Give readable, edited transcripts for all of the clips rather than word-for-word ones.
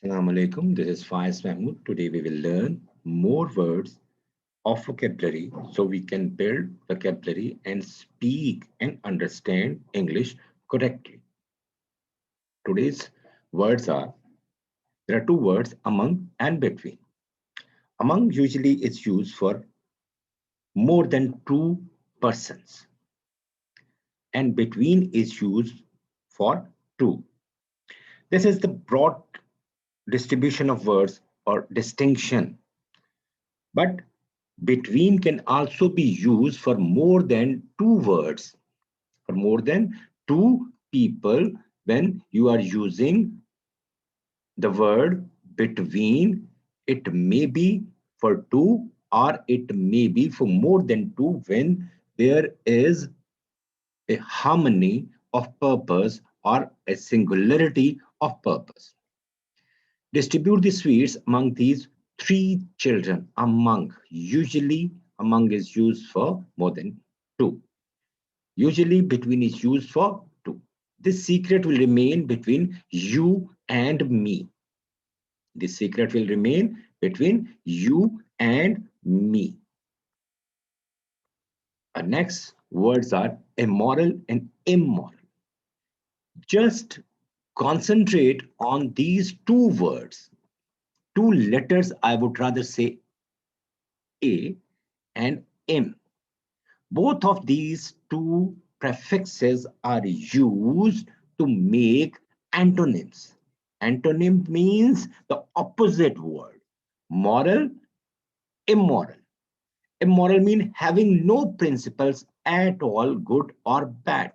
Assalamu alaikum. This is Faiz Mahmood. Today we will learn more words of vocabulary so we can build vocabulary and speak and understand English correctly. Today's words are there are two words among and between. Among usually is used for more than two persons and between is used for two. This is the broad distribution of words or distinction. But between can also be used for more than two words, for more than two people when you are using the word between. It may be for two or it may be for more than two when there is a harmony of purpose or a singularity of purpose. Distribute the sweets among these three children. Among, usually among is used for more than two. Usually between is used for two. This secret will remain between you and me. This secret will remain between you and me. Our next words are immoral and immoral. Just concentrate on these two words. Two letters, I would rather say A and M. Both of these two prefixes are used to make antonyms. Antonym means the opposite word. Moral, immoral. Immoral means having no principles at all, good or bad.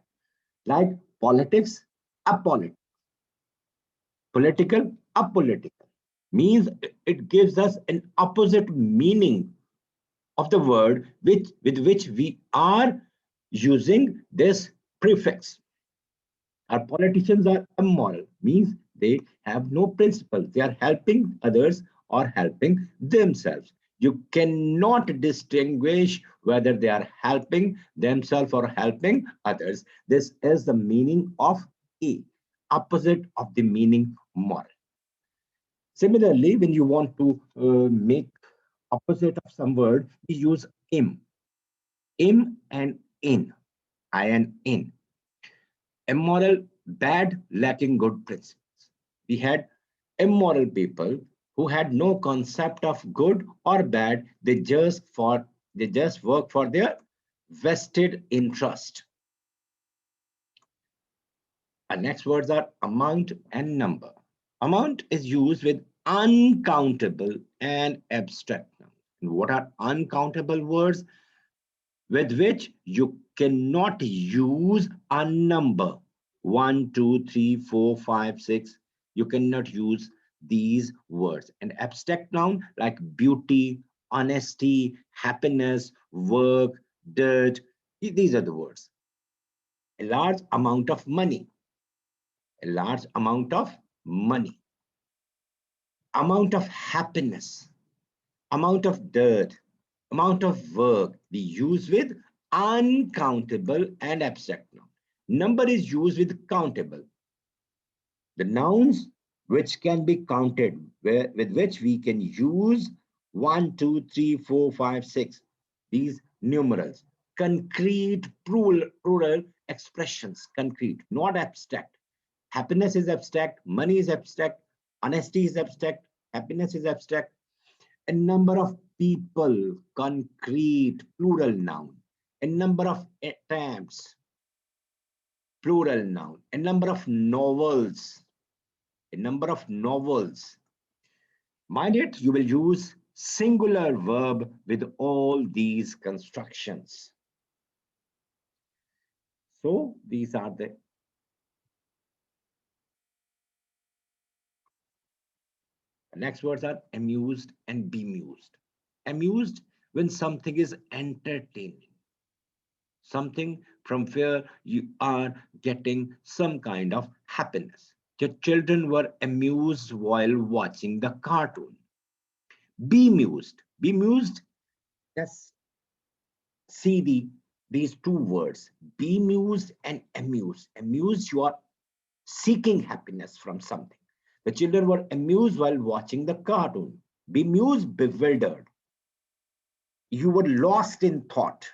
Like politics, apolitical. Political, apolitical. Means it gives us an opposite meaning of the word with which we are using this prefix. Our politicians are immoral, means they have no principles. They are helping others or helping themselves. You cannot distinguish whether they are helping themselves or helping others. This is the meaning of A, opposite of the meaning moral. Similarly, when you want to make opposite of some word, we use im. Im and in. I and in. Immoral, bad, lacking good principles. We had immoral people who had no concept of good or bad. They just work for their vested interest. Our next words are amount and number. Amount is used with uncountable and abstract nouns. What are uncountable words? With which you cannot use a number 1, 2, 3, 4, 5, 6. You cannot use these words. An abstract noun like beauty, honesty, happiness, work, dirt, these are the words. A large amount of money. A large amount of money. Amount of happiness. Amount of dirt, amount of work we use with uncountable and abstract noun. Number is used with countable. The nouns which can be counted, with which we can use 1, 2, 3, 4, 5, 6. These numerals. Concrete plural expressions. Concrete, not abstract. Happiness is abstract, money is abstract, honesty is abstract, happiness is abstract. A number of people, concrete, plural noun. A number of attempts, plural noun. A number of novels, a number of novels. Mind it, you will use singular verb with all these constructions. So these are the next words are amused and bemused. Amused when something is entertaining. Something from where you are getting some kind of happiness. Your children were amused while watching the cartoon. Bemused. Bemused, just see these two words. Bemused and amused. Amused, you are seeking happiness from something. The children were amused while watching the cartoon. Bemused, bewildered. You were lost in thought.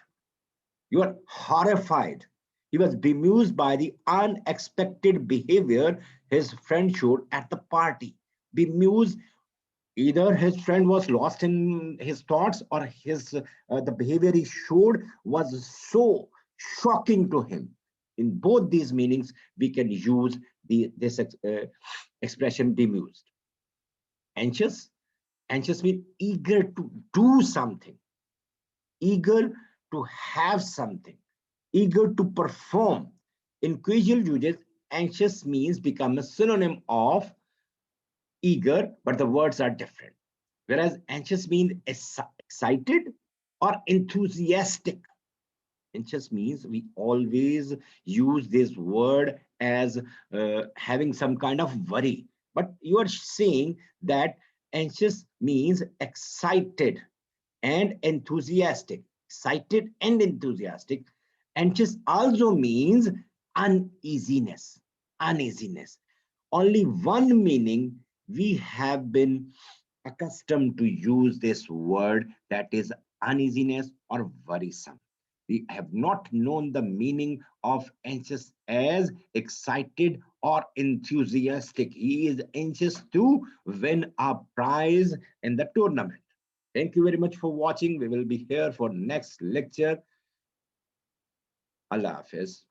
You were horrified. He was bemused by the unexpected behavior his friend showed at the party. Bemused, either his friend was lost in his thoughts or the behavior he showed was so shocking to him. In both these meanings, we can use this expression bemused. Anxious, anxious means eager to do something, eager to have something, eager to perform. In casual uses, anxious means become a synonym of eager, but the words are different. Whereas anxious means excited or enthusiastic. Anxious means we always use this word as having some kind of worry. But you are saying that anxious means excited and enthusiastic. Excited and enthusiastic. Anxious also means uneasiness. Uneasiness. Only one meaning we have been accustomed to use this word, that is uneasiness or worrisome. We have not known the meaning of anxious as excited or enthusiastic. He is anxious to win a prize in the tournament. Thank you very much for watching. We will be here for next lecture. Allah Hafiz.